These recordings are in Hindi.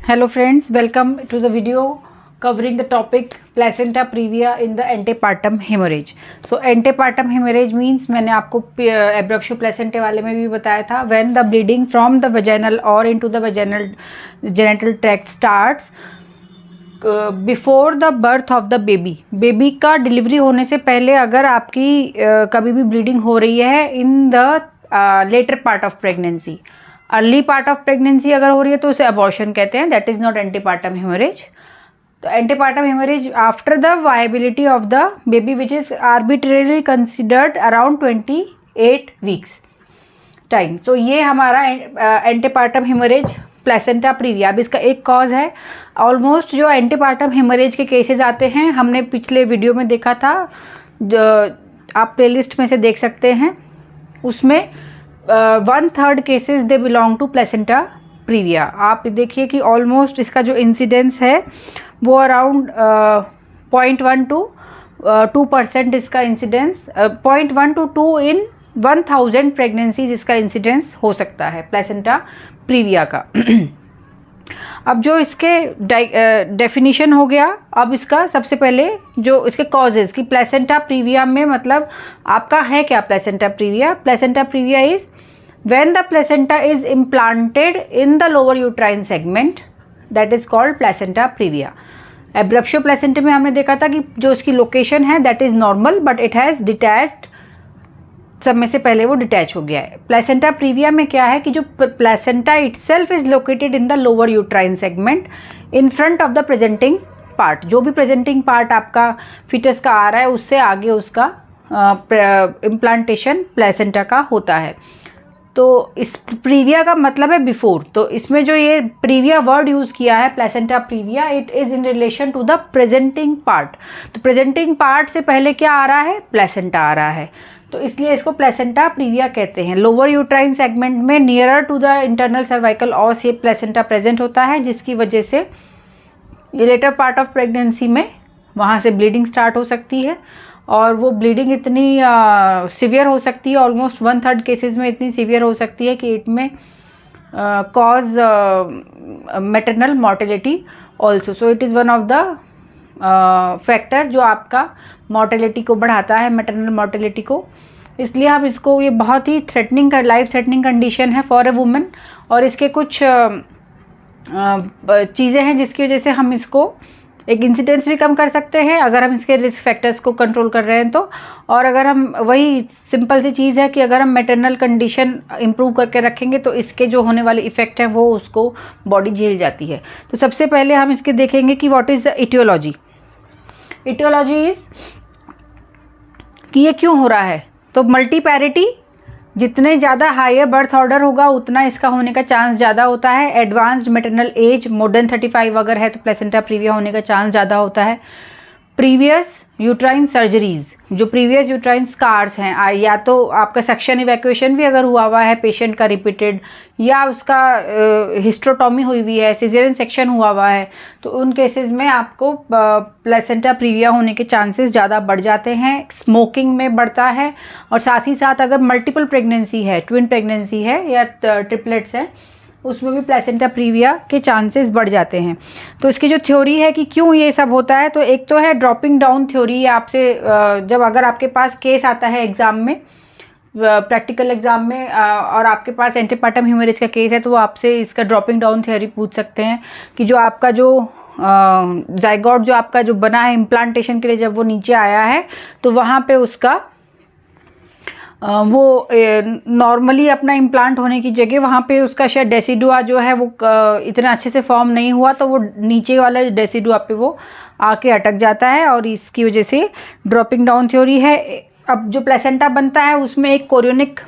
Hello friends, welcome to the video covering the topic placenta previa in the antepartum hemorrhage. So antepartum hemorrhage means मैंने आपको abruptio placentae वाले में भी बताया था, when the bleeding from the vaginal or into the vaginal genital tract starts before the birth of the baby का डिलीवरी होने से पहले अगर आपकी कभी भी ब्लीडिंग हो रही है in the later part of pregnancy, early part of pregnancy अगर हो रही है तो उसे अबॉर्शन कहते हैं. That is not antepartum haemorrhage. तो antepartum haemorrhage after the viability of the baby which is arbitrarily considered around 28 weeks time. तो ये हमारा एंटीपार्टम हेमोरेज प्लेसेंटा प्रीविया. अब इसका एक कॉज है. ऑलमोस्ट जो एंटीपार्टम हेमोरेज के केसेस आते हैं हमने पिछले वीडियो में देखा था, जो आप प्लेलिस्ट में से देख सकते हैं, उसमें 1/3 cases they belong to placenta previa. आप देखिए कि ऑलमोस्ट इसका जो इंसिडेंस है वो अराउंड 0.1 to 2% इसका इंसिडेंस, 0.1 to 2 इन 1000 प्रेगनेंसीज इसका इंसिडेंस हो सकता है प्लेसेंटा प्रीविया का. अब जो इसके डेफिनेशन हो गया, अब इसका सबसे पहले जो इसके कॉजेज़ कि प्लेसेंटा प्रीविया में मतलब आपका है क्या placenta previa. Placenta previa is when the placenta is implanted in the lower uterine segment, that is called placenta previa. Abruptio placenta में हमने देखा था कि जो इसकी लोकेशन है that is normal but it has detached, समय से पहले वो डिटैच हो गया है. प्लेसेंटा प्रीविया में क्या है कि जो placenta itself is located in the lower uterine segment in front of the presenting part. जो भी प्रेजेंटिंग पार्ट आपका फिटस का आ रहा है उससे आगे उसका इम्प्लांटेशन प्लेसेंटा का होता है. तो इस प्रीविया का मतलब है बिफोर. तो इसमें जो ये प्रीविया वर्ड यूज़ किया है placenta previa, it is in relation to the presenting part. तो प्रेजेंटिंग पार्ट से पहले क्या आ रहा है, प्लेसेंटा आ रहा है, तो इसलिए इसको प्लेसेंटा प्रीविया कहते हैं. लोअर यूट्राइन सेगमेंट में nearer to the internal cervical os ये प्लेसेंटा प्रेजेंट होता है, जिसकी वजह से ये लेटर पार्ट ऑफ प्रेगनेंसी में वहाँ से ब्लीडिंग स्टार्ट हो सकती है. और वो ब्लीडिंग इतनी सीवियर हो सकती है, ऑलमोस्ट 1/3 केसेस में इतनी सीवियर हो सकती है कि इट में cause maternal mortality also. So it is one of the factor जो आपका मॉर्टेलिटी को बढ़ाता है, मैटरनल मॉर्टेलिटी को. इसलिए हम इसको, ये बहुत ही थ्रेटनिंग का लाइफ थ्रेटनिंग कंडीशन है फॉर ए वुमन. और इसके कुछ चीज़ें हैं जिसकी वजह से हम इसको एक इंसिडेंस भी कम कर सकते हैं अगर हम इसके रिस्क फैक्टर्स को कंट्रोल कर रहे हैं तो. और अगर हम, वही सिंपल सी चीज़ है कि अगर हम मैटरनल कंडीशन इम्प्रूव करके रखेंगे तो इसके जो होने वाले इफ़ेक्ट हैं वो उसको बॉडी झेल जाती है. तो सबसे पहले हम इसके देखेंगे कि what is the etiology. Etiology is कि ये क्यों हो रहा है. तो मल्टीपैरिटी, जितने ज़्यादा हायर बर्थ ऑर्डर होगा उतना इसका होने का चांस ज़्यादा होता है. Advanced maternal age more than 35 अगर है तो प्लेसेंटा प्रीविया होने का चांस ज़्यादा होता है. प्रीवियस यूट्राइन सर्जरीज, जो प्रीवियस यूट्राइन स्कार्स हैं, या तो आपका सेक्शन इवैक्यूएशन भी अगर हुआ है पेशेंट का रिपीटेड, या उसका हिस्ट्रोटॉमी हुई हुई है, सिजेरियन सेक्शन हुआ है, तो उन केसेस में आपको प्लेसेंटा प्रीविया होने के चांसेस ज़्यादा बढ़ जाते हैं. स्मोकिंग में बढ़ता है. और साथ ही साथ अगर मल्टीपल प्रेगनेंसी है, ट्विन प्रेगनेंसी है या ट्रिपलेट्स है, उसमें भी प्लेसेंटा प्रीविया के चांसेस बढ़ जाते हैं. तो इसकी जो थ्योरी है कि क्यों ये सब होता है, तो एक तो है ड्रॉपिंग डाउन थ्योरी. आपसे जब अगर आपके पास केस आता है एग्ज़ाम में, प्रैक्टिकल एग्ज़ाम में, और आपके पास एंटीपार्टम हेमोरेज का केस है, तो वो आपसे इसका ड्रॉपिंग डाउन थ्योरी पूछ सकते हैं कि जो आपका जो जाइगोट जो आपका जो बना है इम्प्लांटेशन के लिए, जब वो नीचे आया है तो वहाँ पे उसका वो नॉर्मली अपना इम्प्लांट होने की जगह वहाँ पे उसका शायद डेसिडुआ जो है वो इतना अच्छे से फॉर्म नहीं हुआ, तो वो नीचे वाला डेसिडुआ पे वो आके अटक जाता है और इसकी वजह से ड्रॉपिंग डाउन थ्योरी है. अब जो प्लेसेंटा बनता है उसमें एक कोरियोनिक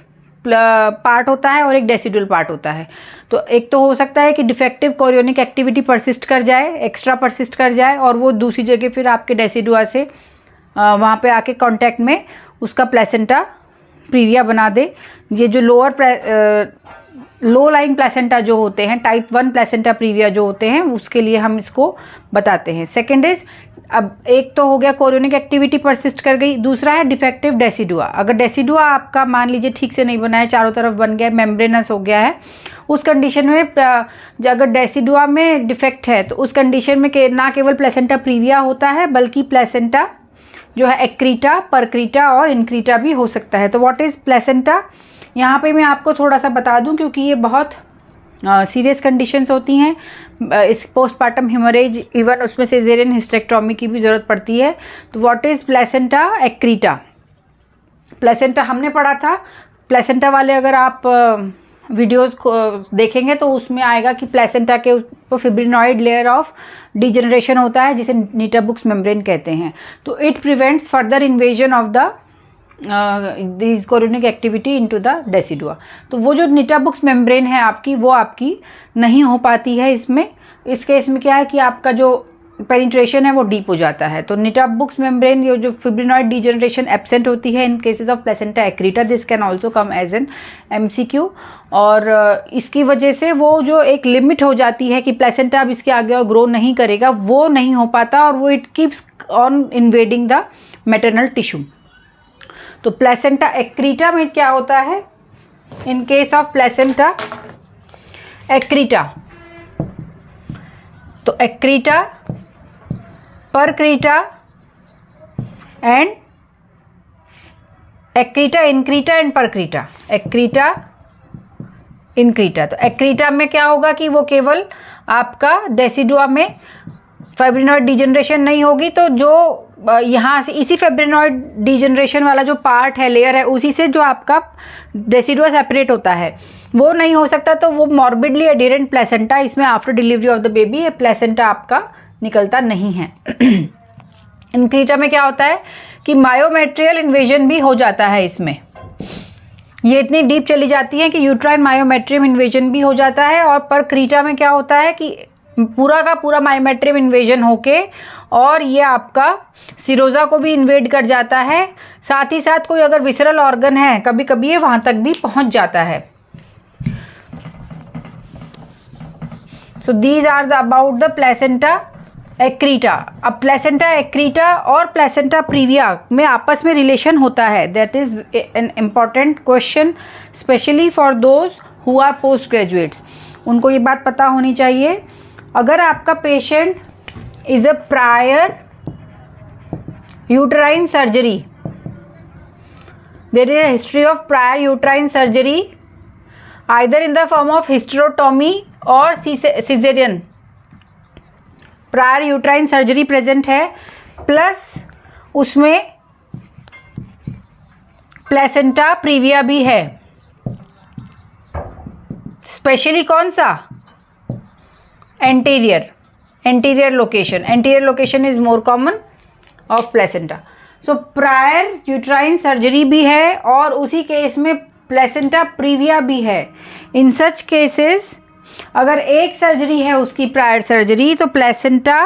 पार्ट होता है और एक डेसिडुअल पार्ट होता है. तो एक तो हो सकता है कि डिफेक्टिव कोरियोनिक एक्टिविटी परसिस्ट कर जाए, एक्स्ट्रा परसिस्ट कर जाए, और वो दूसरी जगह फिर आपके डेसिडुआ से वहाँ पे आके कांटेक्ट में उसका प्लेसेंटा प्रीविया बना दे. ये जो लोअर लो लाइंग प्लेसेंटा जो होते हैं, टाइप 1 प्लेसेंटा प्रीविया जो होते हैं, उसके लिए हम इसको बताते हैं। सेकेंड इज, अब एक तो हो गया कोरियोनिक एक्टिविटी परसिस्ट कर गई, दूसरा है डिफेक्टिव डेसिडुआ। अगर डेसिडुआ आपका मान लीजिए ठीक से नहीं बना है, चारों तरफ बन गया है, मेम्ब्रेनस हो गया है, उस कंडीशन में अगर डेसिडुआ में डिफेक्ट है तो उस कंडीशन में ना केवल प्लेसेंटा प्रीविया होता है बल्कि प्लेसेंटा जो है एक्रीटा, परक्रीटा और इनक्रीटा भी हो सकता है। तो व्हाट इज़ प्लेसेंटा, यहाँ पे मैं आपको थोड़ा सा बता दूं क्योंकि ये बहुत सीरियस कंडीशंस होती हैं। इस पोस्टपार्टम हेमोरेज, इवन उसमें सिजेरियन हिस्टेक्टोमी की भी ज़रूरत पड़ती है। तो व्हाट इज़ प्लेसेंटा एक्रीटा, प्लेसेंटा हमने पढ़ा था। प्लेसेंटा वाले अगर आप वीडियोस को देखेंगे तो उसमें आएगा कि प्लेसेंटा के ऊपर फिब्रिनॉइड लेयर ऑफ डिजनरेशन होता है जिसे नीटाबुक्स मेम्ब्रेन कहते हैं। तो it prevents further invasion of the this chorionic activity into the decidua. तो वो जो नीटाबुक्स मेम्ब्रेन है आपकी, वो आपकी नहीं हो पाती है इसमें। इस केस में क्या है कि आपका जो पेनिट्रेशन है वो डीप हो जाता है। तो नीटाबुक्स मेम्ब्रेन, ये जो फिब्रिनॉइड डिजनरेशन एब्सेंट होती है in cases of placenta accreta, this can also come as an MCQ। और इसकी वजह से वो जो एक लिमिट हो जाती है कि प्लेसेंटा अब इसके आगे और ग्रो नहीं करेगा, वो नहीं हो पाता और वो it keeps on invading the maternal tissue. तो प्लेसेंटा एक्रीटा में क्या होता है, in case of placenta accreta, तो एक्रीटा, परक्रीटा एंड एक्रीटा, इनक्रीटा एंड परक्रीटा, एक्रीटा, इनक्रीटा। तो एक्रीटा में क्या होगा कि वो केवल आपका डेसिडुआ में फाइब्रिनॉइड डिजनरेशन नहीं होगी, तो जो यहाँ से इसी फाइब्रिनॉइड डिजनरेशन वाला जो पार्ट है, लेयर है, उसी से जो आपका डेसिडुआ सेपरेट होता है वो नहीं हो सकता। तो वो मॉर्बिडली एडिरेंट प्लेसेंटा, इसमें after delivery of the baby ये प्लेसेंटा आपका निकलता नहीं है। इनक्रीटा में क्या होता है कि मायोमेट्रियल इन्वेजन भी हो जाता है इसमें, ये इतनी डीप चली जाती है कि यूट्राइन मायोमेट्रियम इन्वेजन भी हो जाता है। और परक्रीटा में क्या होता है कि पूरा का पूरा मायोमेट्रियम इन्वेजन होके और ये आपका सिरोजा को भी इन्वेड कर जाता है, साथ ही साथ कोई अगर विसरल ऑर्गन है कभी कभी ये वहाँ तक भी पहुँच जाता है। So these are the about the placenta accreta. अब प्लेसेंटा एक्रीटा और प्लेसेंटा प्रीविया में आपस में रिलेशन होता है, that is an important question specially for those who are post graduates. उनको ये बात पता होनी चाहिए। अगर आपका patient is a prior uterine surgery, there is a history of prior uterine surgery either in the form of hysterotomy और caesarean, prior uterine surgery present है, प्लस उसमें प्लेसेंटा प्रीविया भी है। स्पेशली कौन सा, anterior location is more common of placenta. So prior uterine surgery भी है और उसी केस में प्लेसेंटा प्रीविया भी है। इन सच केसेस अगर एक सर्जरी है उसकी प्रायर सर्जरी, तो प्लेसेंटा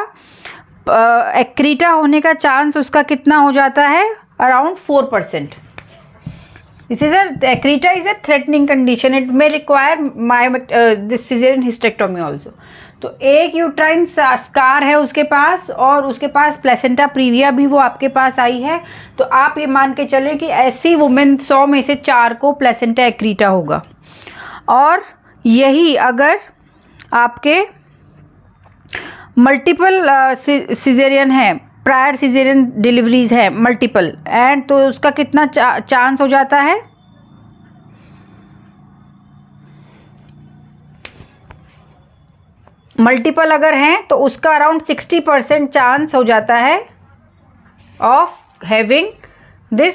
एक्रीटा होने का चांस उसका कितना हो जाता है, around 4%। This is accreta is a threatening condition, it may require this caesarean hysterectomy also. तो एक यूट्राइन स्कार है उसके पास और उसके पास प्लेसेंटा प्रीविया भी वो आपके पास आई है, तो आप ये मान के चलें कि ऐसी वुमेन 100 में से 4 को प्लेसेंटा एक्रीटा होगा। और यही अगर आपके मल्टीपल सिजेरियन है, प्रायर सिजेरियन डिलीवरीज है मल्टीपल, एंड तो उसका कितना चांस हो जाता है, मल्टीपल अगर हैं तो उसका अराउंड 60% चांस हो जाता है ऑफ हैविंग दिस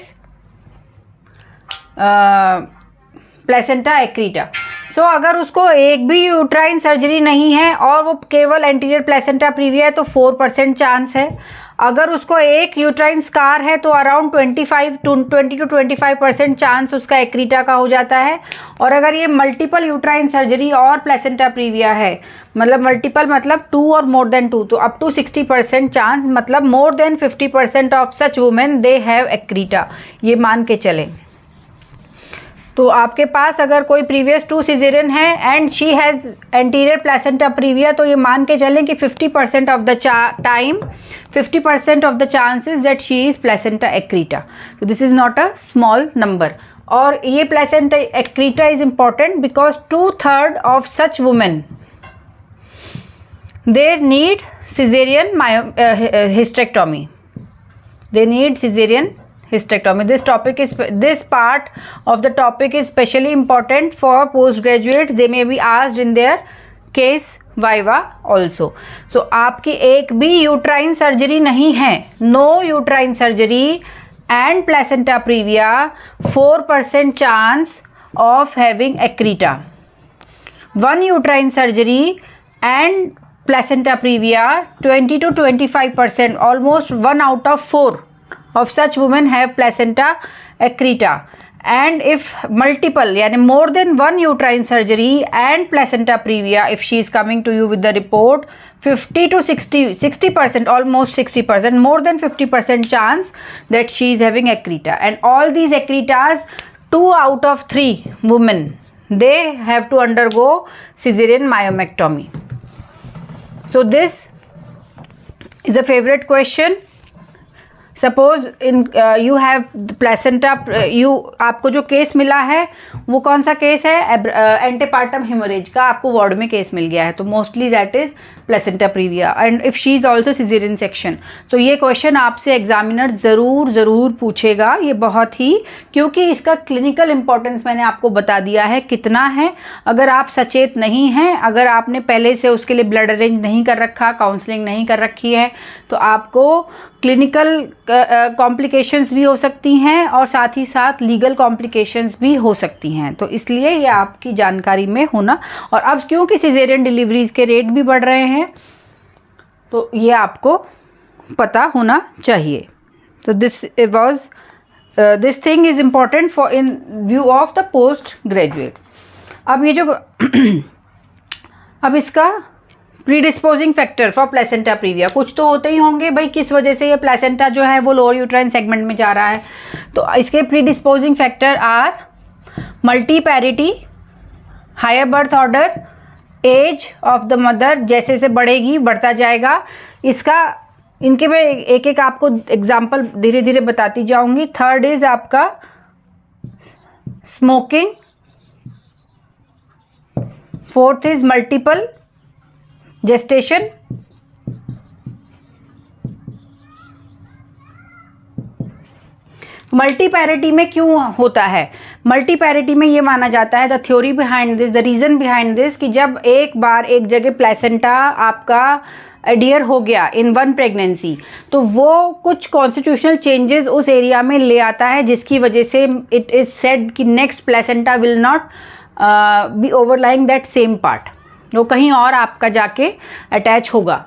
प्लेसेंटा एक्रीटा। सो अगर उसको एक भी यूट्राइन सर्जरी नहीं है और वो केवल एंटीरियर प्लेसेंटा प्रीविया है तो 4% चांस है। अगर उसको एक यूट्राइन स्कार है तो अराउंड 20 to 25% चांस उसका एक्रीटा का हो जाता है। और अगर ये मल्टीपल यूट्राइन सर्जरी और प्लेसेंटा प्रीविया है, मतलब मल्टीपल मतलब 2 और मोर देन 2, तो अप टू 60% चांस, मतलब more than 50% of such women they have accreta, ये मान के चलें। तो आपके पास अगर कोई प्रीवियस 2 सिजेरियन है and she has anterior placenta previa, तो ये मान के चलें कि 50% of the time 50% of the chances that she is placenta accreta. तो this is not a small number. और ये placenta accreta is important because 2/3 of such women they need cesarean hysterectomy. They need cesarean hysterectomy. This part of the topic is specially important for postgraduates. They may be asked in their case viva also. So आपकी एक भी यूट्राइन सर्जरी नहीं है, no uterine surgery and placenta previa, 4% chance of having accreta. 1 uterine surgery and placenta previa, 20 to 25%, almost 1 out of 4 of such women have placenta accreta. And if multiple, yani more than 1 uterine surgery and placenta previa, if she is coming to you with the report, 50 to 60%, almost 60%, more than 50% chance that she is having accreta. And all these accretas, 2 out of 3 women, they have to undergo cesarean myomectomy. So this is a favorite question. Suppose in you have placenta, आपको जो केस मिला है वो कौन सा केस है? एंटीपार्टम हेमोरेज का आपको वार्ड में केस मिल गया है, तो mostly that is placenta previa and if she is also caesarean section. तो ये क्वेश्चन आपसे एग्जामिनर ज़रूर पूछेगा, ये बहुत ही, क्योंकि इसका क्लिनिकल इंपॉर्टेंस मैंने आपको बता दिया है कितना है. अगर आप सचेत नहीं हैं, अगर आपने पहले से उसके लिए ब्लड अरेंज नहीं कर रखा, काउंसलिंग नहीं कर रखी है, तो आपको क्लिनिकल कॉम्प्लिकेशंस भी हो सकती हैं और साथ ही साथ लीगल कॉम्प्लिकेशंस भी हो सकती हैं. तो इसलिए ये आपकी जानकारी में होना, और अब क्योंकि सिजेरियन डिलीवरीज के रेट भी बढ़ रहे हैं तो ये आपको पता होना चाहिए. तो this thing is important for in view of the post graduates. अब ये जो अब इसका प्रीडिस्पोजिंग फैक्टर फॉर प्लेसेंटा प्रीविया, कुछ तो होते ही होंगे भाई, किस वजह से ये प्लेसेंटा जो है वो लोअर यूट्राइन सेगमेंट में जा रहा है. तो इसके predisposing factor are multiparity, higher birth order, age of the mother, जैसे जैसे बढ़ेगी बढ़ता जाएगा. इनके मैं एक एक आपको एग्जाम्पल धीरे धीरे बताती जाऊंगी. थर्ड इज आपका smoking, fourth is multiple gestation, multiparity में क्यों होता है? मल्टीपैरिटी में ये माना जाता है, the theory behind this, the reason behind this, कि जब एक बार एक जगह प्लेसेंटा आपका एडियर हो गया इन वन प्रेगनेंसी, तो वो कुछ कॉन्स्टिट्यूशनल चेंजेस उस एरिया में ले आता है, जिसकी वजह से इट इज़ सेड कि next placenta will not be overlying that same part. वो कहीं और आपका जाके अटैच होगा,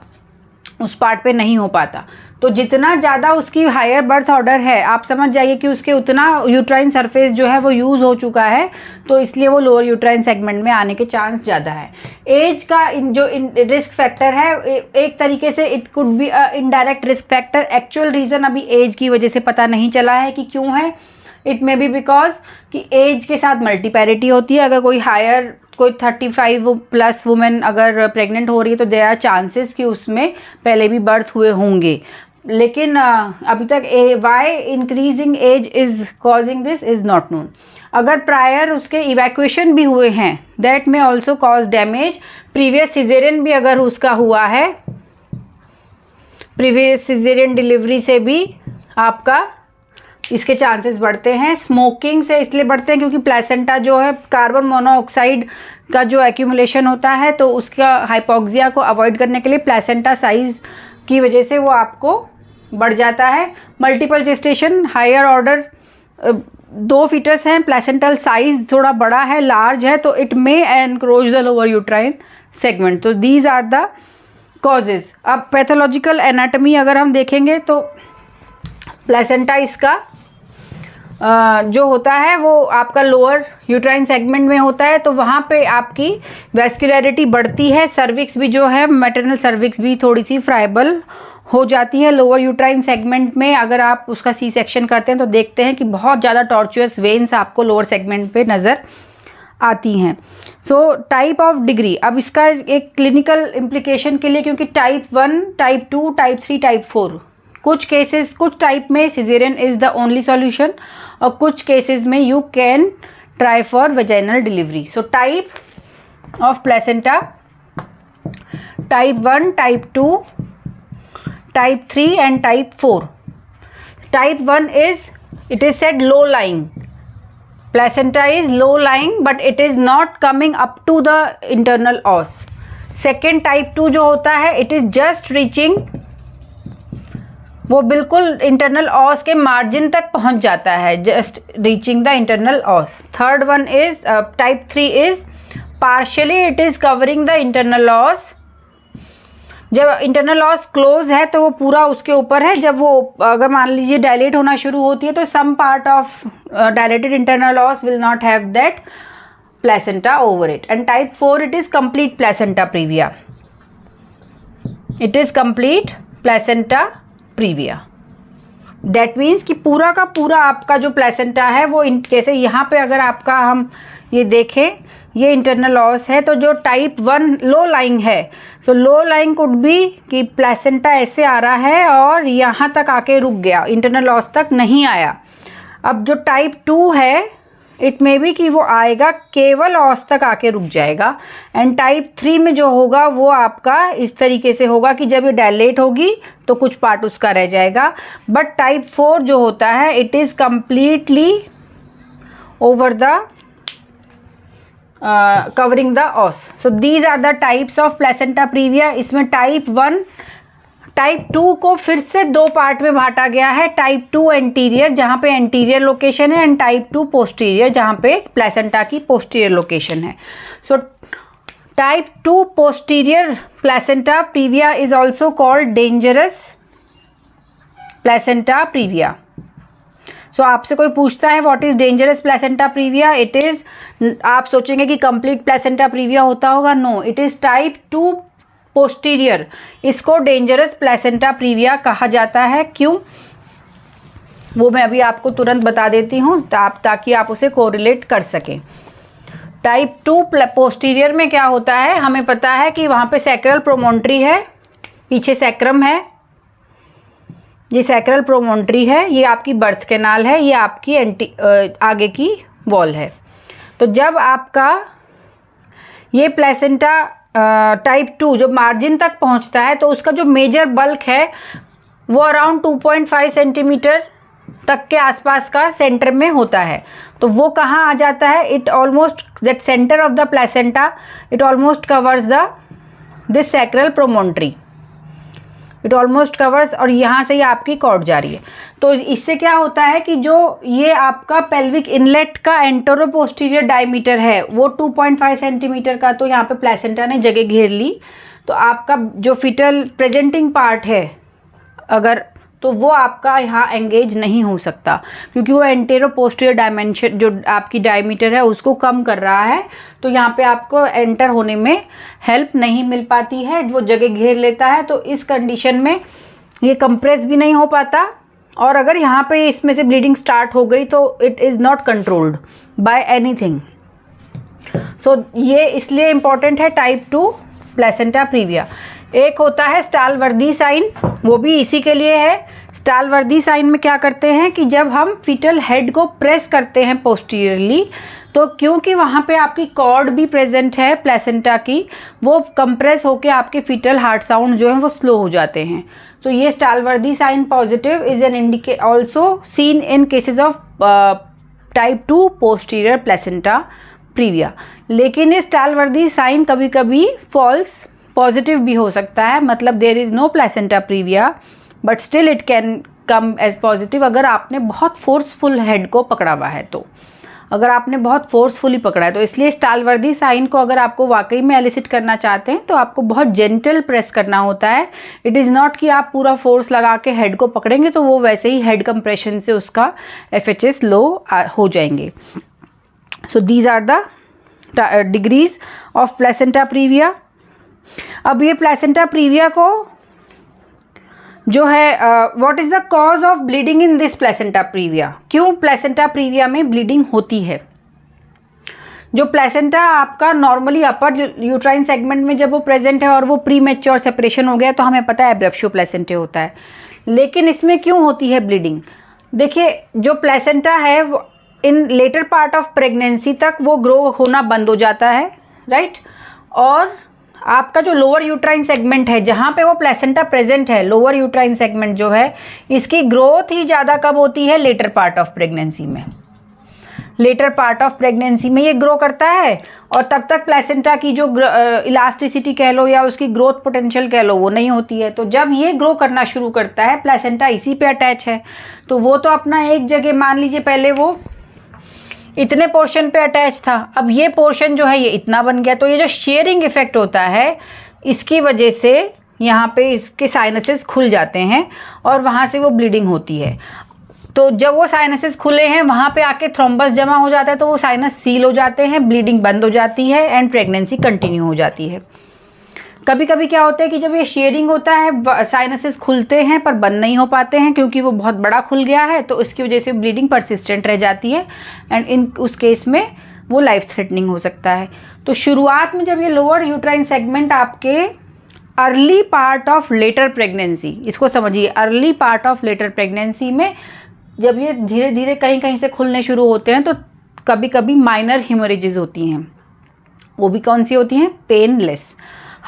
उस पार्ट पे नहीं हो पाता. तो जितना ज़्यादा उसकी हायर बर्थ ऑर्डर है, आप समझ जाइए कि उसके उतना यूट्राइन सरफेस जो है वो यूज़ हो चुका है, तो इसलिए वो लोअर यूट्राइन सेगमेंट में आने के चांस ज़्यादा है. एज का जो रिस्क फैक्टर है, एक तरीके से it could B indirect risk factor. Actual reason अभी एज की वजह से पता नहीं चला है कि क्यों है. इट मे बी बिकॉज कि एज के साथ मल्टीपैरिटी होती है. अगर कोई 35 प्लस वुमेन अगर प्रेग्नेंट हो रही है तो देयर आर चांसेस कि उसमें पहले भी बर्थ हुए होंगे. लेकिन अभी तक why increasing age is causing this is not known. अगर प्रायर उसके इवैक्यूएशन भी हुए हैं, दैट में also cause damage. Previous caesarean भी अगर उसका हुआ है, प्रीवियस सिजेरियन डिलीवरी से भी आपका इसके चांसेस बढ़ते हैं. स्मोकिंग से इसलिए बढ़ते हैं क्योंकि प्लेसेंटा जो है कार्बन मोनोऑक्साइड का जो एक्यूमुलेशन होता है, तो उसका हाइपोक्सिया को अवॉइड करने के लिए प्लेसेंटा साइज की वजह से वो आपको बढ़ जाता है. Multiple gestation, higher order 2 foetus हैं, प्लेसेंटल साइज थोड़ा बड़ा है, लार्ज है, तो it may encroach the lower uterine segment. तो दीज आर द कॉजेज. अब पैथोलॉजिकल एनाटमी अगर हम देखेंगे तो प्लेसेंटा इसका जो होता है वो आपका लोअर यूट्राइन सेगमेंट में होता है, तो वहाँ पे आपकी वैस्कुलैरिटी बढ़ती है. सर्विक्स भी जो है, मैटरनल सर्विक्स भी थोड़ी सी फ्राइबल हो जाती है लोअर यूट्राइन सेगमेंट में। अगर आप उसका सी सेक्शन करते हैं तो देखते हैं कि बहुत ज़्यादा टॉर्चुअस वेन्स आपको लोअर सेगमेंट पे नज़र आती हैं। सो टाइप ऑफ डिग्री, अब इसका एक क्लिनिकल इम्प्लीकेशन के लिए, क्योंकि टाइप 1, टाइप 2, टाइप 3, टाइप 4, कुछ केसेस, कुछ टाइप में caesarean is the only solution और कुछ केसेस में you can try for vaginal delivery. So type of placenta, type 1, type 2, type 3 and type 4. Type 1 is, it is said low lying, placenta is low lying but it is not coming up to the internal os. Second type 2 जो होता है, it is just reaching, वो बिल्कुल इंटरनल ऑस के मार्जिन तक पहुंच जाता है, just reaching the internal ऑस. Third one is type 3 is partially it is covering the internal ऑस. जब इंटरनल ऑस क्लोज है तो वो पूरा उसके ऊपर है. जब वो अगर मान लीजिए डायलेट होना शुरू होती है तो some part of dilated internal os will not have that placenta over it. And type 4 it is complete placenta previa. It is complete placenta previa. That means कि पूरा का पूरा आपका जो प्लेसेंटा है वो जैसे यहाँ पे अगर आपका हम ये देखें, ये इंटरनल ऑस है, तो जो टाइप 1 लो लाइंग है, सो लो लाइंग कुड बी कि प्लेसेंटा ऐसे आ रहा है और यहाँ तक आके रुक गया, इंटरनल ऑस तक नहीं आया. अब जो टाइप 2 है इट मे बी कि वो आएगा केवल ऑस तक आके रुक जाएगा. एंड टाइप 3 में जो होगा वो आपका इस तरीके से होगा कि जब ये डायलेट होगी तो कुछ पार्ट उसका रह जाएगा. बट टाइप 4 जो होता है it is completely over the covering the os. So these are the types of placenta previa. इसमें टाइप 1, टाइप 2 को फिर से दो पार्ट में बांटा गया है. टाइप 2 एंटीरियर जहाँ पे एंटीरियर लोकेशन है, एंड टाइप 2 पोस्टीरियर जहाँ पे प्लेसेंटा की पोस्टीरियर लोकेशन है. So type 2 posterior placenta previa is also called dangerous placenta previa. So आपसे कोई पूछता है what is dangerous placenta previa, it is, आप सोचेंगे कि कंप्लीट प्लेसेंटा प्रीविया होता होगा. No, it is type 2 posterior. इसको डेंजरस प्लेसेंटा प्रीविया कहा जाता है. क्यों, वो मैं अभी आपको तुरंत बता देती हूँ ताकि आप उसे कोरिलेट कर सकें. टाइप 2 पोस्टीरियर में क्या होता है, हमें पता है कि वहाँ पे सैक्रल प्रोमोन्ट्री है, पीछे सैक्रम है, ये सैक्रल प्रोमोन्ट्री है, ये आपकी बर्थ कैनाल है, ये आपकी आगे की वॉल है. तो जब आपका ये प्लेसेंटा टाइप 2 जो मार्जिन तक पहुंचता है तो उसका जो मेजर बल्क है वो अराउंड 2.5 सेंटीमीटर तक के आसपास का सेंटर में होता है. तो वो कहाँ आ जाता है, it almost that centre of the placenta it almost covers the this sacral promontory, it almost covers, और यहाँ से ये आपकी कॉर्ड जा रही है. तो इससे क्या होता है कि जो ये आपका पेल्विक इनलेट का एंटेरो पोस्टीरियर डायमीटर है वो 2.5 सेंटीमीटर का, तो यहाँ पे प्लेसेंटा ने जगह घेर ली. तो आपका जो फिटल प्रेजेंटिंग पार्ट है अगर, तो वो आपका यहाँ एंगेज नहीं हो सकता क्योंकि वो एंटेरो पोस्टीरियर डायमेंशन जो आपकी डायमीटर है उसको कम कर रहा है. तो यहाँ पे आपको एंटर होने में हेल्प नहीं मिल पाती है, वो जगह घेर लेता है. तो इस कंडीशन में ये कंप्रेस भी नहीं हो पाता, और अगर यहाँ पे इसमें से ब्लीडिंग स्टार्ट हो गई तो it is not controlled by anything. So ये इसलिए इम्पॉर्टेंट है टाइप 2 प्लेसेंटा प्रीविया. एक होता है स्टालवर्दी साइन, वो भी इसी के लिए है. स्टालवर्दी साइन में क्या करते हैं कि जब हम फिटल हेड को प्रेस करते हैं पोस्टीरियरली, तो क्योंकि वहाँ पे आपकी कॉर्ड भी प्रेजेंट है प्लेसेंटा की, वो कंप्रेस होके आपके फिटल हार्ट साउंड जो है वो स्लो हो जाते हैं. तो ये Stallworthy sign positive is an indicate also seen in cases of type 2 posterior placenta previa. लेकिन ये स्टालवर्दी साइन कभी कभी फॉल्स पॉजिटिव भी हो सकता है, मतलब there is no placenta previa but still it can come as positive अगर आपने बहुत फोर्सफुल हेड को पकड़ा हुआ है. तो अगर आपने बहुत फोर्सफुली पकड़ा है, तो इसलिए स्टालवर्दी साइन को अगर आपको वाकई में एलिसिट करना चाहते हैं तो आपको बहुत जेंटल प्रेस करना होता है. इट इज़ नॉट कि आप पूरा फोर्स लगा के हेड को पकड़ेंगे तो वो वैसे ही हेड कंप्रेशन से उसका FHS लो हो जाएंगे. So these are the degrees of placenta previa. अब ये प्लेसेंटा प्रीविया को जो है what is the cause of bleeding in this placenta previa, क्यों प्लेसेंटा प्रीविया में ब्लीडिंग होती है। जो प्लेसेंटा आपका नॉर्मली अपर यूट्राइन सेगमेंट में जब वो प्रेजेंट है और वो प्री मैच्योर सेपरेशन हो गया तो हमें पता है एब्रेप्शियो प्लेसेंटे होता है, लेकिन इसमें क्यों होती है ब्लीडिंग। देखिए जो प्लेसेंटा है वो इन लेटर पार्ट ऑफ प्रेगनेंसी तक वो ग्रो होना बंद हो जाता है, राइट। और आपका जो लोअर यूट्राइन सेगमेंट है जहाँ पे वो प्लेसेंटा प्रेजेंट है, लोअर यूट्राइन सेगमेंट जो है इसकी ग्रोथ ही ज़्यादा कब होती है, लेटर पार्ट ऑफ प्रेगनेंसी में। लेटर पार्ट ऑफ प्रेगनेंसी में ये ग्रो करता है और तब तक प्लेसेंटा की जो इलास्टिसिटी कह लो या उसकी ग्रोथ पोटेंशियल कह लो वो नहीं होती है। तो जब ये ग्रो करना शुरू करता है, प्लेसेंटा इसी पे अटैच है, तो वो तो अपना एक जगह मान लीजिए पहले वो इतने पोर्शन पे अटैच था, अब ये पोर्शन जो है ये इतना बन गया। तो ये जो शेयरिंग इफेक्ट होता है इसकी वजह से यहाँ पे इसके साइनसेस खुल जाते हैं और वहाँ से वो ब्लीडिंग होती है। तो जब वो साइनसेस खुले हैं वहाँ पे आके थ्रोम्बस जमा हो जाता है तो वो साइनस सील हो जाते हैं, ब्लीडिंग बंद हो जाती है एंड प्रेगनेंसी कंटिन्यू हो जाती है। कभी कभी क्या होता है कि जब ये शेयरिंग होता है साइनसेस खुलते हैं पर बंद नहीं हो पाते हैं क्योंकि वो बहुत बड़ा खुल गया है, तो इसकी वजह से ब्लीडिंग परसिस्टेंट रह जाती है एंड उस केस में वो लाइफ थ्रेटनिंग हो सकता है। तो शुरुआत में जब ये लोअर यूट्राइन सेगमेंट आपके early part of later pregnancy, इसको समझिए, early part of later pregnancy में जब ये धीरे धीरे कहीं कहीं से खुलने शुरू होते हैं तो कभी कभी माइनर हेमरेजेस होती हैं। वो भी कौन सी होती हैं, पेनलेस,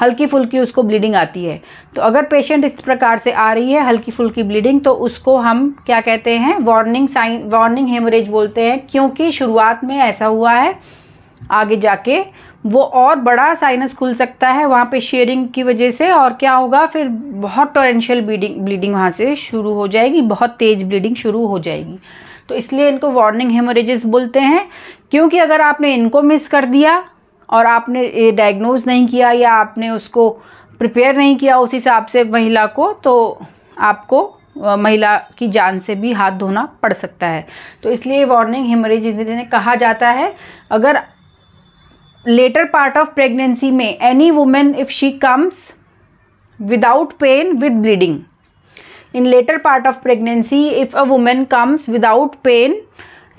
हल्की फुल्की उसको ब्लीडिंग आती है। तो अगर पेशेंट इस प्रकार से आ रही है हल्की फुल्की ब्लीडिंग तो उसको हम क्या कहते हैं, वार्निंग साइन, वार्निंग हेमरेज बोलते हैं, क्योंकि शुरुआत में ऐसा हुआ है, आगे जाके वो और बड़ा साइनस खुल सकता है वहाँ पे शेयरिंग की वजह से, और क्या होगा फिर बहुत टॉरेंशियल ब्लीडिंग वहाँ से शुरू हो जाएगी, बहुत तेज़ ब्लीडिंग शुरू हो जाएगी। तो इसलिए इनको वार्निंग हेमरेजेस बोलते हैं, क्योंकि अगर आपने इनको मिस कर दिया और आपने ये डायग्नोज नहीं किया या आपने उसको प्रिपेयर नहीं किया उस हिसाब से महिला को, तो आपको महिला की जान से भी हाथ धोना पड़ सकता है। तो इसलिए वार्निंग हेमरेज जिन्हें कहा जाता है, अगर later part of pregnancy में any woman if she comes without pain with bleeding, in later part of pregnancy if a woman comes without pain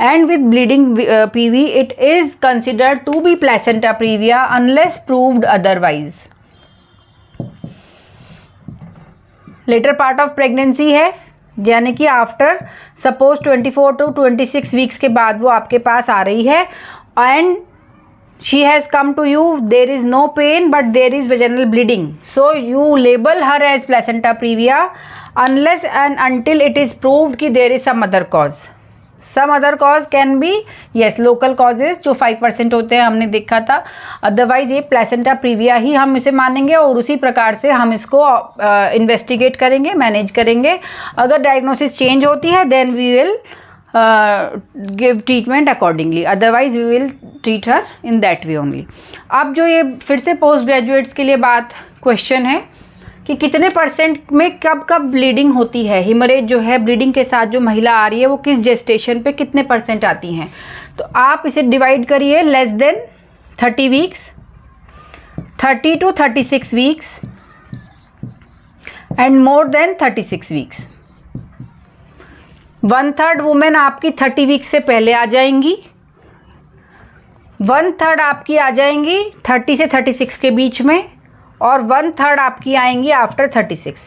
and with bleeding PV, it is considered to be placenta previa unless proved otherwise. later part of pregnancy है यानी कि आफ्टर सपोज 24 to 26 वीक्स के बाद वो आपके पास आ रही है and she has come to you, there is no pain but there is vaginal bleeding, so you label her as placenta previa unless and until it is proved कि there is some other cause. Some other cause can be yes local causes जो 5% होते हैं, हमने देखा था, अदरवाइज ये placenta previa ही हम इसे मानेंगे और उसी प्रकार से हम इसको इन्वेस्टिगेट करेंगे, मैनेज करेंगे। अगर डायग्नोसिस चेंज होती है then we will give treatment accordingly, otherwise we will treat her in that way only. अब जो ये फिर से पोस्ट ग्रेजुएट्स के लिए बात क्वेश्चन है कि कितने % में कब कब ब्लीडिंग होती है, हेमरेज जो है ब्लीडिंग के साथ जो महिला आ रही है वो किस जेस्टेशन पे कितने % आती हैं। तो आप इसे डिवाइड करिए, less than 30 weeks, 30 to 36 weeks and more than 36 weeks. 1/3 women आपकी 30 वीक्स से पहले आ जाएंगी, 1/3 आपकी आ जाएंगी 30 से 36 के बीच में और 1/3 आपकी आएंगी आफ्टर 36।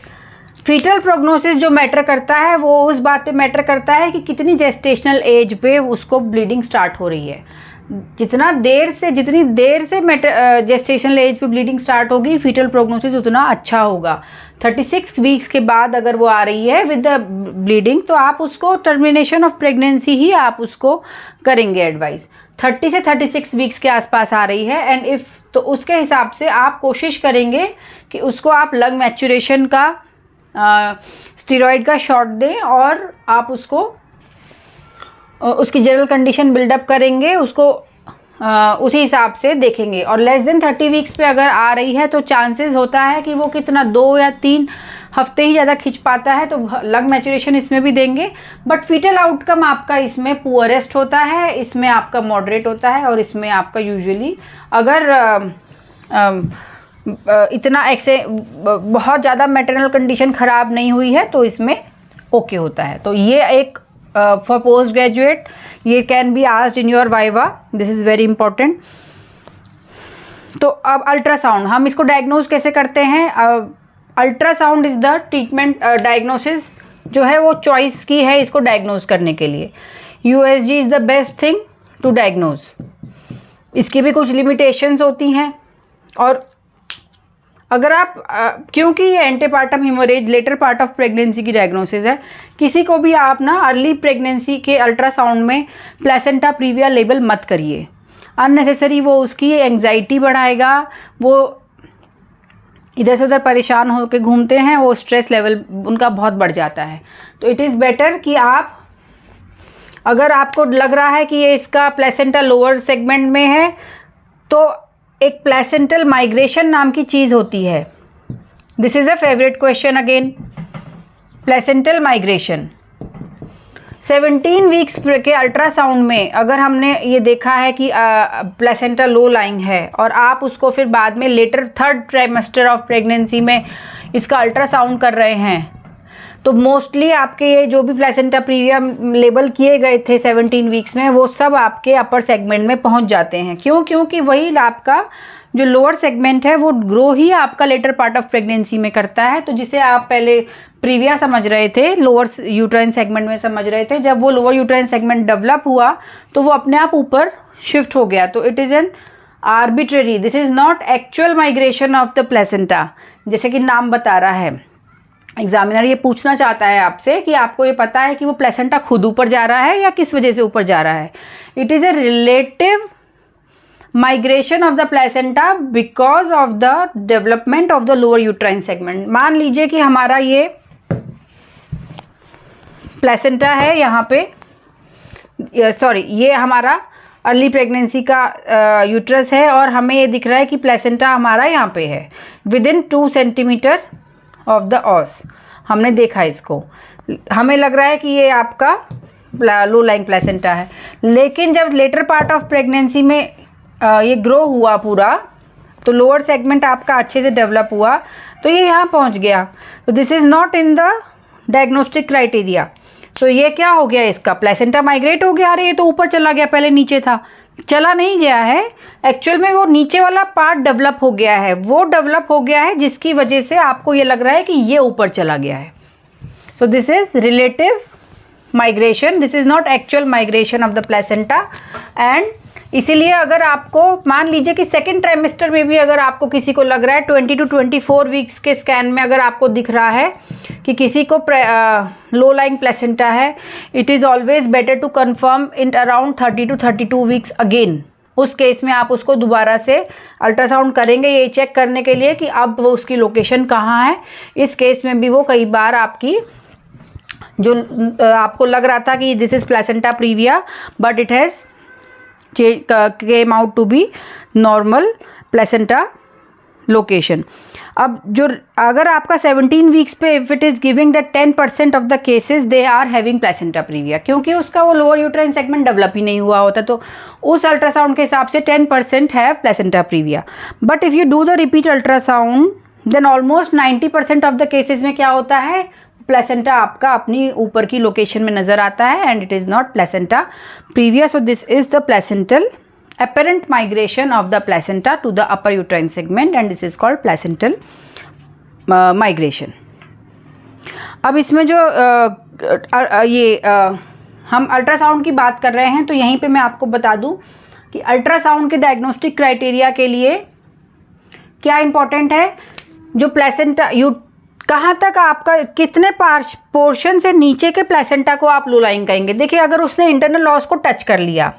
फीटल प्रोग्नोसिस जो मैटर करता है वो उस बात पे मैटर करता है कि कितनी जेस्टेशनल एज पे उसको ब्लीडिंग स्टार्ट हो रही है। जितनी देर से जेस्टेशनल एज पे ब्लीडिंग स्टार्ट होगी फीटल प्रोग्नोसिस उतना अच्छा होगा। 36 वीक्स के बाद अगर वो आ रही है विद द ब्लीडिंग तो आप उसको टर्मिनेशन ऑफ प्रेगनेंसी ही आप उसको करेंगे एडवाइस। 30 से 36 वीक्स के आसपास आ रही है एंड इफ़ तो उसके हिसाब से आप कोशिश करेंगे कि उसको आप लंग मैचुरेशन का स्टीरॉयड का शॉट दें और आप उसको उसकी जनरल कंडीशन बिल्डअप करेंगे, उसको उसी हिसाब से देखेंगे। और लेस देन 30 वीक्स पे अगर आ रही है तो चांसेस होता है कि वो कितना 2 या 3 हफ्ते ही ज़्यादा खिंच पाता है, तो लंग मैचुरेशन इसमें भी देंगे। बट फीटल आउटकम आपका इसमें पुअरेस्ट होता है, इसमें आपका मॉडरेट होता है और इसमें आपका यूजुअली अगर इतना बहुत ज़्यादा मैटरनल कंडीशन ख़राब नहीं हुई है तो इसमें ओके होता है। तो ये एक फॉर पोस्ट ग्रेजुएट ये can be asked in your viva, this is very important. तो अब अल्ट्रासाउंड हम इसको डायग्नोज कैसे करते हैं? Ultrasound is the treatment diagnosis जो है वो चॉइस की है इसको डायग्नोज करने के लिए। USG is the best thing to diagnose. इसकी भी कुछ लिमिटेशंस होती हैं, और अगर आप क्योंकि ये antepartum haemorrhage later part of pregnancy की डायग्नोसिस है, किसी को भी आप ना अर्ली प्रेगनेंसी के अल्ट्रासाउंड में प्लेसेंटा प्रीविया लेबल मत करिए, अननेसेसरी वो उसकी एंग्जाइटी बढ़ाएगा, वो इधर से उधर परेशान होकर घूमते हैं, वो स्ट्रेस लेवल उनका बहुत बढ़ जाता है। तो इट इज़ बेटर कि आप, अगर आपको लग रहा है कि ये इसका प्लेसेंटा लोअर सेगमेंट में है, तो एक प्लेसेंटल माइग्रेशन नाम की चीज़ होती है। This is a favourite question again, placental migration. 17 weeks के अल्ट्रासाउंड में अगर हमने ये देखा है कि प्लेसेंटा लो लाइंग है, और आप उसको फिर बाद में letter 3rd trimester of pregnancy में इसका अल्ट्रासाउंड कर रहे हैं, तो मोस्टली आपके ये जो भी प्लेसेंटा प्रीविया लेबल किए गए थे 17 वीक्स में, वो सब आपके अपर सेगमेंट में पहुंच जाते हैं। क्यों? क्योंकि वही आपका जो लोअर सेगमेंट है वो ग्रो ही आपका लेटर पार्ट ऑफ प्रेगनेंसी में करता है। तो जिसे आप पहले प्रीविया समझ रहे थे, लोअर यूट्राइन सेगमेंट में समझ रहे थे, जब वो लोअर यूट्राइन सेगमेंट डेवलप हुआ तो वो अपने आप ऊपर शिफ्ट हो गया। तो it is an arbitrary, this is not actual migration of the placenta, जैसे कि नाम बता रहा है। एग्जामिनर ये पूछना चाहता है आपसे कि आपको ये पता है कि वो प्लेसेंटा खुद ऊपर जा रहा है या किस वजह से ऊपर जा रहा है। It is a relative migration of the placenta because of the development of the lower uterine segment. मान लीजिए कि हमारा ये प्लेसेंटा है यहाँ पे, सॉरी ये हमारा अर्ली प्रेगनेंसी का यूट्रस है, और हमें ये दिख रहा है कि प्लेसेंटा हमारा यहाँ पे है within 2 centimetre of the os. हमने देखा इसको, हमें लग रहा है कि ये आपका लो लाइंग प्लेसेंटा है, लेकिन जब लेटर पार्ट ऑफ प्रेगनेंसी में ये ग्रो हुआ पूरा, तो लोअर सेगमेंट आपका अच्छे से डेवलप हुआ, तो ये यहाँ पहुँच गया। तो this is not in the diagnostic criteria. तो ये क्या हो गया, इसका प्लेसेंटा माइग्रेट हो गया। अरे ये तो ऊपर चला गया, पहले नीचे था। चला नहीं गया है, एक्चुअल में वो नीचे वाला पार्ट डेवलप हो गया है, वो डेवलप हो गया है जिसकी वजह से आपको ये लग रहा है कि ये ऊपर चला गया है। So this is relative migration, this is not actual migration of the placenta. And इसीलिए अगर आपको मान लीजिए कि सेकेंड ट्राइमेस्टर में भी अगर आपको किसी को लग रहा है 20 to 24 वीक्स के स्कैन में अगर आपको दिख रहा है कि किसी को लो लाइंग प्लेसेंटा है, it is always better to confirm in around 30 to 32 weeks again. उस केस में आप उसको दोबारा से अल्ट्रासाउंड करेंगे ये चेक करने के लिए कि अब वो उसकी लोकेशन कहाँ है। इस केस में भी वो कई बार आपकी जो आपको लग रहा था कि this is placenta previa, but it has came out to be normal placenta location। अब जो अगर आपका 17 वीक्स पे if it is giving the 10% of the cases they are having placenta previa, क्योंकि उसका वो लोअर यूट्राइन सेगमेंट डेवलप ही नहीं हुआ होता, तो उस अल्ट्रासाउंड के हिसाब से 10% है placenta previa. But if you do the repeat ultrasound then almost 90% of the cases में क्या होता है, प्लेसेंटा आपका अपनी ऊपर की लोकेशन में नज़र आता है and it is not placenta previa. So this is the placental apparent migration of the placenta to the upper uterine segment and this is called placental migration। अब इसमें जो हम अल्ट्रासाउंड की बात कर रहे हैं, तो यहीं पे मैं आपको बता दूं कि अल्ट्रासाउंड के डायग्नोस्टिक क्राइटेरिया के लिए क्या इंपॉर्टेंट है, जो प्लेसेंटा कहाँ तक आपका कितने पोर्शन से नीचे के प्लेसेंटा को आप लो लाइंग कहेंगे। देखिए अगर उसने इंटरनल लॉस को टच कर लिया,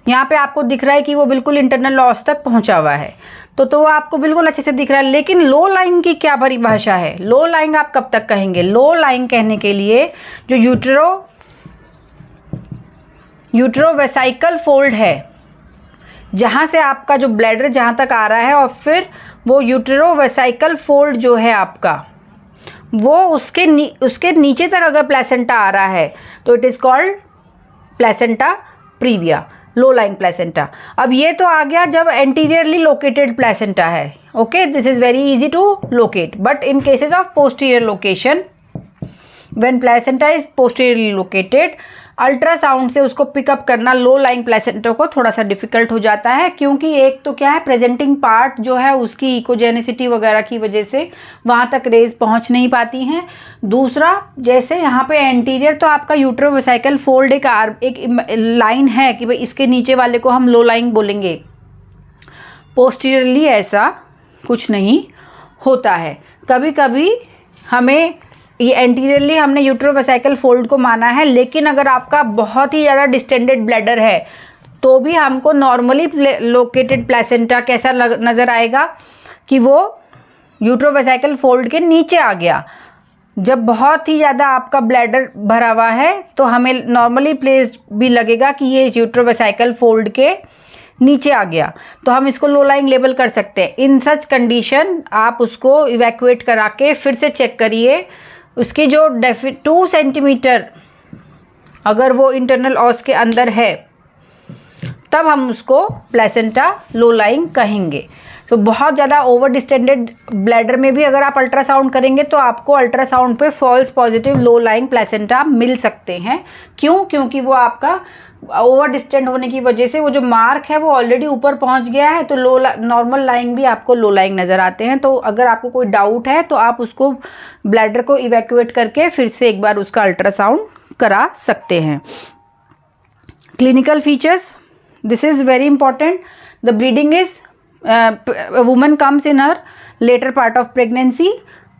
यहाँ पे आपको दिख रहा है कि वो बिल्कुल इंटरनल लॉस तक पहुँचा हुआ है, तो वो आपको बिल्कुल अच्छे से दिख रहा है। लेकिन लो लाइंग की क्या परिभाषा है, लो लाइंग आप कब तक कहेंगे? लो लाइंग कहने के लिए जो यूट्रोवेसाइकल फोल्ड है, जहाँ से आपका जो ब्लैडर जहाँ तक आ रहा है, और फिर वो यूट्रोवेसाइकल फोल्ड जो है आपका, वो उसके नीचे तक अगर प्लेसेंटा आ रहा है तो it is called placenta previa. Low lying placenta. अब ये तो आ गया जब एंटीरियरली लोकेटेड प्लेसेंटा है, okay, this is very easy to locate, but in cases of posterior location, when placenta is posteriorly located, ultrasound से उसको पिकअप करना लो लाइंग प्लेसेंटा को थोड़ा सा डिफिकल्ट हो जाता है, क्योंकि एक तो क्या है, प्रेजेंटिंग पार्ट जो है उसकी इकोजेनिसिटी वगैरह की वजह से वहाँ तक रेज पहुँच नहीं पाती हैं। दूसरा, जैसे यहाँ पे एंटीरियर तो आपका यूट्रोवेसाइकल फोल्ड एक लाइन है कि भाई इसके नीचे वाले को हम लो लाइंग बोलेंगे, पोस्टीरियरली ऐसा कुछ नहीं होता है। कभी कभी हमें ये एंटीरियरली हमने यूट्रोवेसाइकल फोल्ड को माना है, लेकिन अगर आपका बहुत ही ज़्यादा डिस्टेंडेड ब्लैडर है तो भी हमको नॉर्मली लोकेटेड प्लेसेंटा कैसा नज़र आएगा कि वो यूट्रोवेसाइकल फोल्ड के नीचे आ गया। जब बहुत ही ज़्यादा आपका ब्लैडर भरा हुआ है तो हमें नॉर्मली प्लेस्ड भी लगेगा कि ये यूट्रोवेसाइकल फोल्ड के नीचे आ गया, तो हम इसको लो लाइंग लेबल कर सकते हैं। इन सच कंडीशन आप उसको इवैक्यूएट करा के फिर से चेक करिए, उसकी जो 2 सेंटीमीटर अगर वो इंटरनल ऑस के अंदर है तब हम उसको प्लेसेंटा लो लाइंग कहेंगे। सो बहुत ज़्यादा ओवर डिस्टेंडेड ब्लैडर में भी अगर आप अल्ट्रासाउंड करेंगे तो आपको अल्ट्रासाउंड पे false positive low lying placenta मिल सकते हैं। क्यों? क्योंकि वो आपका ओवर डिस्टेंट होने की वजह से वो जो मार्क है वो ऑलरेडी ऊपर पहुंच गया है, तो नॉर्मल लाइंग भी आपको लो लाइंग नज़र आते हैं। तो अगर आपको कोई डाउट है तो आप उसको ब्लैडर को इवैक्यूएट करके फिर से एक बार उसका अल्ट्रासाउंड करा सकते हैं। Clinical features, this is very important. The bleeding is woman comes in her later part of pregnancy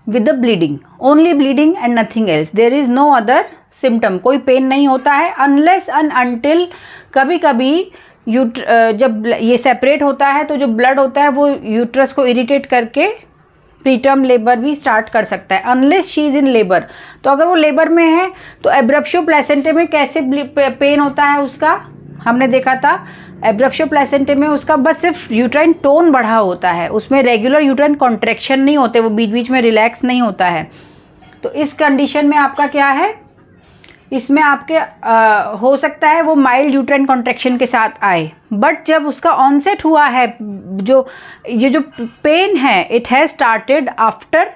with the bleeding, only bleeding and nothing else, there is no other symptom, कोई पेन नहीं होता है अनलेस एंड अनटिल कभी कभी जब ये सेपरेट होता है तो जो ब्लड होता है वो यूट्रस को इरिटेट करके प्रीटर्म लेबर भी स्टार्ट कर सकता है, unless she is in labour. तो अगर वो लेबर में है तो एब्रप्शो प्लेसेंटे में कैसे पेन होता है उसका हमने देखा था, एब्रप्शो प्लेसेंटे में उसका बस सिर्फ यूट्राइन टोन बढ़ा होता है, उसमें रेगुलर यूट्राइन कॉन्ट्रैक्शन नहीं होते, वो बीच बीच में रिलैक्स नहीं होता है। तो इस कंडीशन में आपका क्या है, इसमें आपके हो सकता है वो माइल्ड यूट्राइन कॉन्ट्रैक्शन के साथ आए, बट जब उसका ऑनसेट हुआ है, ये जो पेन है it has started after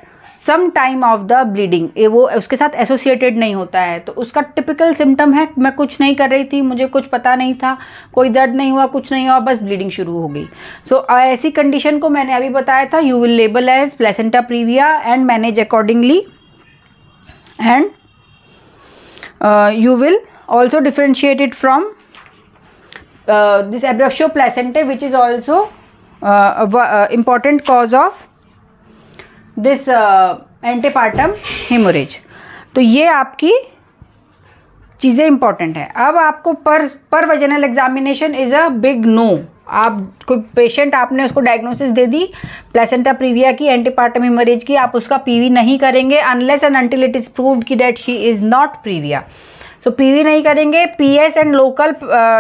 some time of the bleeding, वो उसके साथ एसोसिएटेड नहीं होता है। तो उसका टिपिकल सिम्टम है, मैं कुछ नहीं कर रही थी, मुझे कुछ पता नहीं था, कोई दर्द नहीं हुआ, कुछ नहीं हुआ, बस ब्लीडिंग शुरू हो गई। सो ऐसी कंडीशन को मैंने अभी बताया था, you will label as placenta previa and manage accordingly, and you will also differentiate it from this abruptio placentae, which is also important cause of this antepartum hemorrhage। तो ये आपकी चीज़ें इंपॉर्टेंट है। अब आपको per vaginal examination is a big no. आप कोई पेशेंट आपने उसको डायग्नोसिस दे दी प्लेसेंटा प्रीविया की, एंटीपार्टम हेमरेज की, आप उसका पीवी नहीं करेंगे unless and until it is proved कि that she is not previa. So PV नहीं करेंगे। PS and local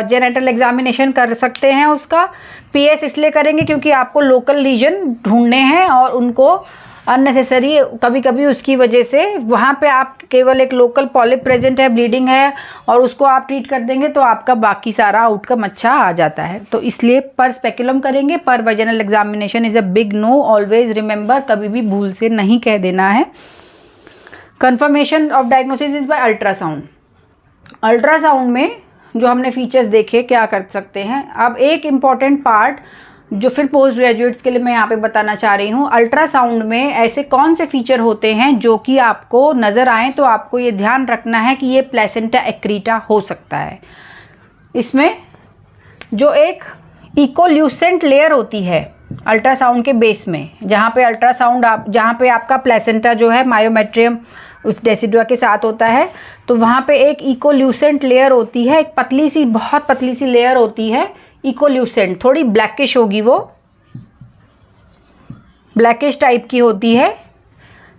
genital examination कर सकते हैं उसका। पीएस इसलिए करेंगे क्योंकि आपको लोकल लीजन ढूंढने हैं और उनको अननेसेसरी कभी कभी उसकी वजह से वहाँ पे आप केवल एक लोकल पॉलिप प्रेजेंट है, ब्लीडिंग है और उसको आप ट्रीट कर देंगे तो आपका बाकी सारा आउटकम अच्छा आ जाता है। तो इसलिए पर स्पेकुलम करेंगे। Per vaginal examination is a big no, always remember, कभी भी भूल से नहीं कह देना है। Confirmation of diagnosis is by ultrasound. Ultrasound में जो हमने फीचर्स देखे क्या कर सकते हैं। अब एक इम्पॉर्टेंट पार्ट जो फिर पोस्ट ग्रेजुएट्स के लिए मैं यहाँ पे बताना चाह रही हूँ, अल्ट्रासाउंड में ऐसे कौन से फीचर होते हैं जो कि आपको नज़र आए तो आपको ये ध्यान रखना है कि ये प्लेसेंटा एक्रीटा हो सकता है। इसमें जो एक इकोल्यूसेंट लेयर होती है अल्ट्रासाउंड के बेस में, जहाँ पे अल्ट्रासाउंड जहाँ पे आपका प्लेसेंटा जो है मायोमेट्रियम उस डेसिडुआ के साथ होता है, तो वहाँ पे एक इकोल्यूसेंट लेयर होती है, एक पतली सी, बहुत पतली सी लेयर होती है इकोल्यूसेंट, थोड़ी ब्लैकिश होगी, वो ब्लैकिश टाइप की होती है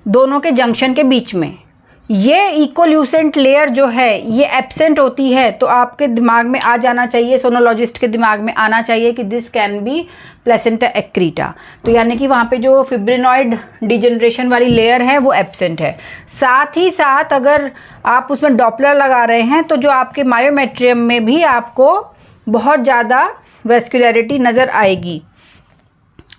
दोनों के जंक्शन के बीच में। ये इकोल्यूसेंट लेयर जो है ये एब्सेंट होती है, तो आपके दिमाग में आ जाना चाहिए, सोनोलॉजिस्ट के दिमाग में आना चाहिए कि this can be placenta accreta. तो यानी कि वहाँ पे जो फिब्रिनॉइड डिजेनरेशन वाली लेयर है वो एब्सेंट है। साथ ही साथ अगर आप उसमें डॉपलर लगा रहे हैं तो जो आपके मायोमेट्रियम में भी आपको बहुत ज़्यादा वेस्कुलरिटी नज़र आएगी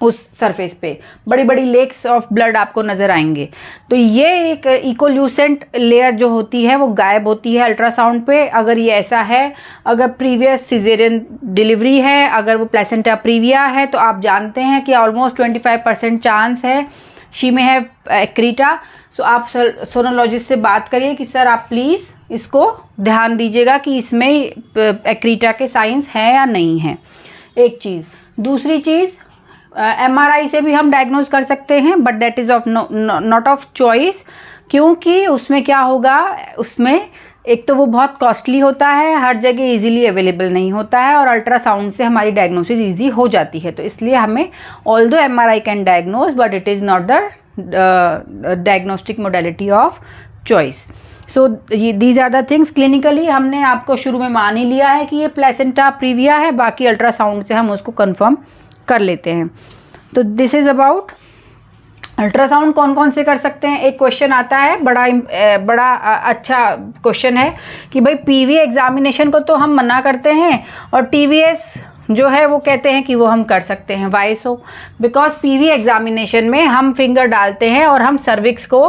उस सरफेस पे, बड़ी बड़ी लेक्स ऑफ ब्लड आपको नज़र आएंगे। तो ये एक इकोल्यूसेंट लेयर जो होती है वो गायब होती है अल्ट्रासाउंड पे, अगर ये ऐसा है। अगर प्रीवियस सिजेरियन डिलीवरी है, अगर वो प्लेसेंटा प्रीविया है, तो आप जानते हैं कि ऑलमोस्ट 25% चांस है शी में है एक्रीटा। सो आप सोनोलॉजिस्ट से बात करिए कि सर आप प्लीज़ इसको ध्यान दीजिएगा कि इसमें एक्रीटा के साइंस हैं या नहीं हैं, एक चीज़। दूसरी चीज़, MRI से भी हम डायग्नोज कर सकते हैं, but that is of not of choice, क्योंकि उसमें क्या होगा, उसमें एक तो वो बहुत कॉस्टली होता है, हर जगह इजीली अवेलेबल नहीं होता है, और अल्ट्रासाउंड से हमारी डायग्नोसिस इजी हो जाती है। तो इसलिए हमें although MRI can diagnose, but it is not the diagnostic modality of choice. So these are the things. Clinically हमने आपको शुरू में मान ही लिया है कि ये प्लेसेंटा प्रीविया है, बाकी अल्ट्रासाउंड से हम उसको कन्फर्म कर लेते हैं। तो दिस इज़ अबाउट अल्ट्रासाउंड कौन कौन से कर सकते हैं। एक क्वेश्चन आता है, बड़ा अच्छा क्वेश्चन है कि भाई PV एग्जामिनेशन को तो हम मना करते हैं और TVS जो है वो कहते हैं कि वो हम कर सकते हैं। Why so? Because PV examination में हम फिंगर डालते हैं और हम सर्विक्स को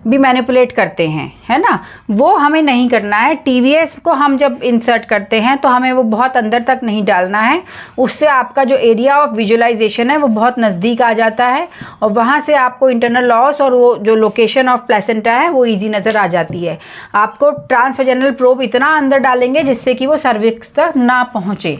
भी मैनिपुलेट करते हैं, है ना, वो हमें नहीं करना है। TVS को हम जब इंसर्ट करते हैं तो हमें वो बहुत अंदर तक नहीं डालना है, उससे आपका जो एरिया ऑफ विजुअलाइजेशन है वो बहुत नज़दीक आ जाता है और वहाँ से आपको इंटरनल लॉस और वो जो लोकेशन ऑफ प्लेसेंटा है वो ईजी नज़र आ जाती है। आपको ट्रांसवेजिनल प्रोब इतना अंदर डालेंगे जिससे कि वो सर्विक्स तक ना पहुँचे,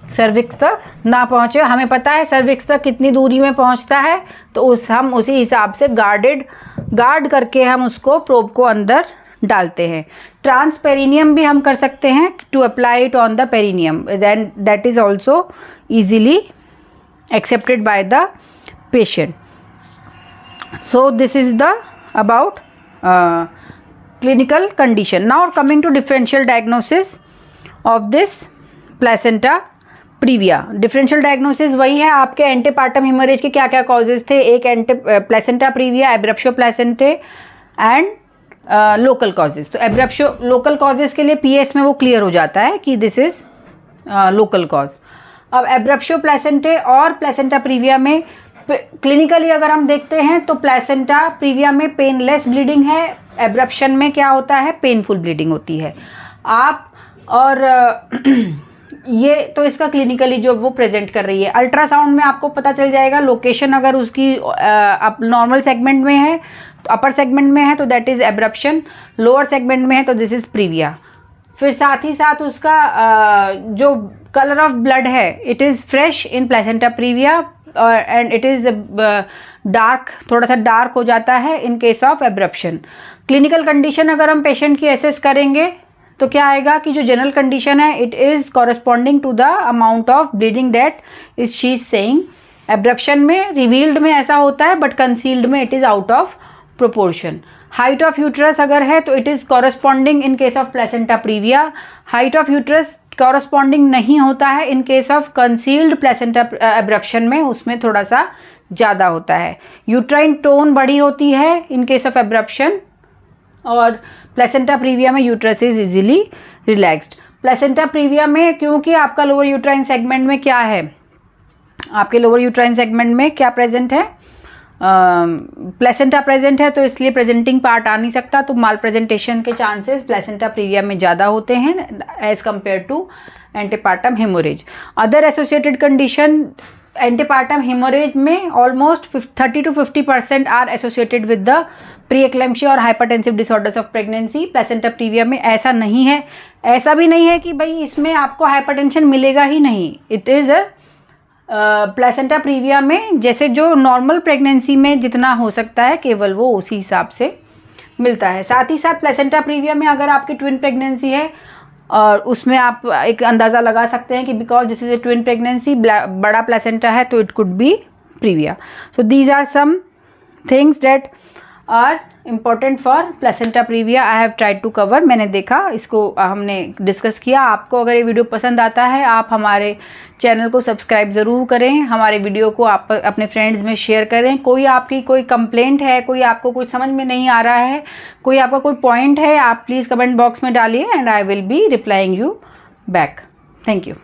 सर्विक्स तक ना पहुँचे। हमें पता है सर्विक्स तक कितनी दूरी में पहुँचता है, तो हम उसी हिसाब से गार्ड करके हम उसको प्रोब को अंदर डालते हैं। ट्रांसपेरिनियम भी हम कर सकते हैं to apply it on the perineum, then that is also easily accepted by the patient. So this is the about clinical condition. Now coming to differential diagnosis of this placenta previa. Differential diagnosis वही है, आपके एंटीपार्टम हेमोरेज के क्या क्या कॉजेज थे, एक placenta previa, abruptio placentae and local causes. तो एब्रप्शो लोकल कॉजेज के लिए PS में वो क्लियर हो जाता है कि दिस इज लोकल कॉज। अब एब्रप्शो प्लेसेंटे और प्लेसेंटा प्रीविया में क्लिनिकली अगर हम देखते हैं तो प्लेसेंटा प्रीविया में पेनलेस ब्लीडिंग है, एब्रप्शन में क्या होता है, पेनफुल ब्लीडिंग होती है। आप और ये तो इसका क्लिनिकली जो वो प्रेजेंट कर रही है। अल्ट्रासाउंड में आपको पता चल जाएगा लोकेशन, अगर उसकी नॉर्मल सेगमेंट में है तो अपर सेगमेंट में है तो that is abruption, lower segment में है तो दिस इज़ प्रीविया। फिर साथ ही साथ उसका जो कलर ऑफ ब्लड है, it is fresh in placenta previa and it is dark, थोड़ा सा डार्क हो जाता है in case of abruption. Clinical condition अगर हम पेशेंट की एसेस करेंगे तो क्या आएगा कि जो जनरल कंडीशन है it is corresponding to the amount of bleeding that is she is saying. Abruption में रिवील्ड में ऐसा होता है बट कंसील्ड में it is out of proportion. Height of uterus अगर है तो it is corresponding in case of placenta previa. Height of uterus corresponding नहीं होता है in case of concealed placenta abruption में, उसमें थोड़ा सा ज़्यादा होता है। यूट्राइन टोन बड़ी होती है इन केस ऑफ एब्रप्शन और प्लेसेंटा प्रीविया में uterus is easily relaxed. Placenta previa में क्योंकि आपका लोअर यूट्राइन सेगमेंट में क्या है, आपके लोअर यूट्राइन सेगमेंट में क्या प्रेजेंट है, प्लेसेंटा प्रेजेंट है, तो इसलिए प्रेजेंटिंग पार्ट आ नहीं सकता, तो माल प्रेजेंटेशन के चांसेस प्लेसेंटा प्रीविया में ज़्यादा होते हैं as compare to antepartum haemorrhage. Other associated condition antepartum haemorrhage में almost 30 to 50% are associated with the pre eclampsia और hypertensive disorders of pregnancy. Placenta previa में ऐसा नहीं है, ऐसा भी नहीं है कि भाई इसमें आपको हाइपरटेंशन मिलेगा ही नहीं। इट इज़ प्लेसेंटा प्रीविया में जैसे जो नॉर्मल प्रेगनेंसी में जितना हो सकता है केवल वो उसी हिसाब से मिलता है। साथ ही साथ प्लेसेंटा प्रीविया में अगर आपकी ट्विन प्रेगनेंसी है और उसमें आप एक अंदाज़ा लगा सकते हैं कि because this is a twin pregnancy, बड़ा प्लेसेंटा है तो it could be previa. So these are some things that are important for placenta previa. I have tried to cover, मैंने देखा, इसको हमने डिस्कस किया। आपको अगर ये वीडियो पसंद आता है आप हमारे चैनल को सब्सक्राइब ज़रूर करें, हमारे वीडियो को आप अपने फ्रेंड्स में शेयर करें। कोई आपकी कोई कंप्लेंट है, कोई आपको कुछ समझ में नहीं आ रहा है, कोई आपका कोई पॉइंट है, आप प्लीज़ कमेंट बॉक्स में डालिए and I will be replying you back. Thank you.